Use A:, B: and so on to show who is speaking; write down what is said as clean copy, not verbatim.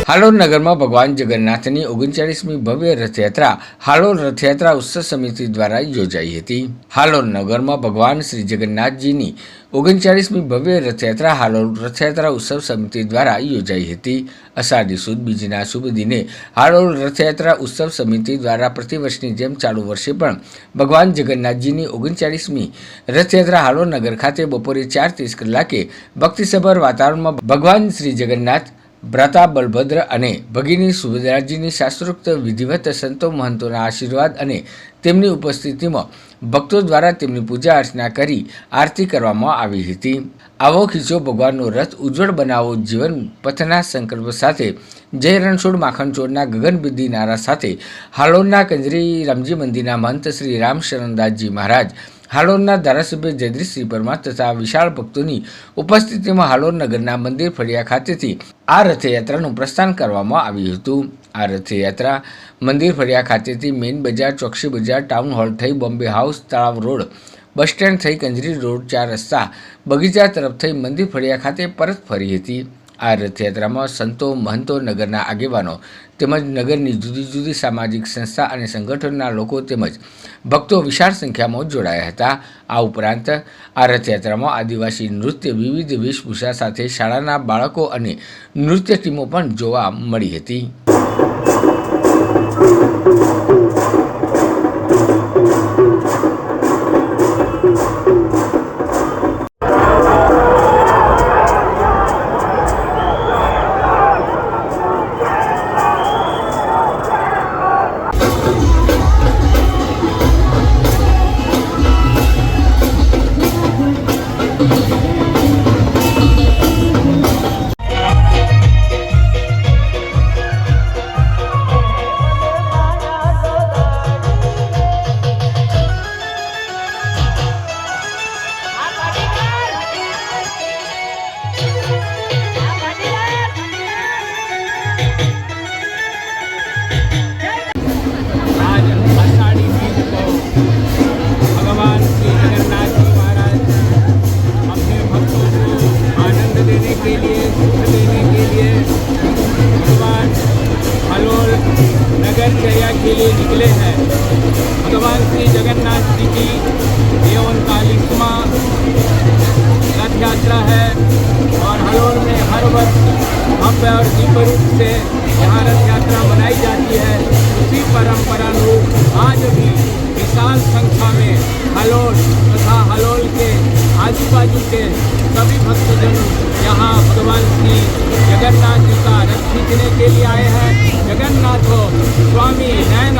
A: हालोल नगर में भगवान जगन्नाथ की 39મી भव्य रथयात्रा हालोल रथयात्रा उत्सव समिति द्वारा योजाई थी। हालोल नगर में भगवान श्री जगन्नाथ जी की 39મી भव्य रथयात्रा हालोल रथयात्रा उत्सव समिति द्वारा योजाई थी। अषाढ़ी सुद बीजना शुभ दिने हालोल रथयात्रा उत्सव समिति द्वारा प्रतिवर्ष की जेम चालू वर्षे पण भगवान जगन्नाथ जी की 39મી रथयात्रा हालोल नगर खाते बपोरे 4:30 कलाके भक्तिसभर वातावरण में भगवान श्री जगन्नाथ भ्राता बलभद्र अने भगिनी सुभद्राजीनी शास्त्रोक्त विधिवत संतो महंतोना आशीर्वाद अने तेमनी उपस्थिति में भक्तों द्वारा तेमनी पूजा अर्चना करी आरती करवामां आवी हती। आवो खींचो भगवाननो रथ उज्जवल बनावो जीवन पथना संकल्प साथे जय रणछोड़ माखणचोड़ना गगनविद्धि नारा साथे हालोलना कंजरी रामजी मंदिरना महंत श्री राम शरणदासजी महाराज, हालोलना धारासभ्य जयद्रीश श्री परमार तथा विशाल भक्तों की उपस्थिति में हालोल नगरना मंदिर फळिया खातेथी आ रथयात्राનું प्रस्थान करवामां આવ્યું હતું। आ रथयात्रा मंदिर फळिया खातेथी मेन बजार, ચોકસી बजार, टाउन हॉल थई Bombay house, Talav road, bus stand थई कंजरी रोड, 4 रस्ता, बगीचा तरफ थई मंदिर फळिया खाते परत फरी हती। आ रथयात्रा में संतो महंतो नगरना आगेवानो तेमज नगरनी जुदी जुदी सामाजिक संस्था और संगठनना लोको तेमज भक्तों विशाल संख्या में जोड़ाया हता। आ उपरांत आ रथयात्रा में आदिवासी नृत्य विविध वेशभूषा साथे शाळाना बाळको अने नृत्य टीमों पण जोवा मळी हती।
B: के लिए निकले हैं। भगवान श्री जगन्नाथ जी की 39वां रथ यात्रा है और हालोल में हर वर्ष भव्य और दिव्य रूप से यहाँ रथ यात्रा मनाई जाती है। उसी परंपरा लोग आज भी विशाल संख्या में हालोल तथा हालोल के आजू बाजू के सभी भक्तजन यहाँ भगवान श्री जगन्नाथ जी का रथ खींचने के लिए आए हैं। जगन्नाथ स्वामी नयन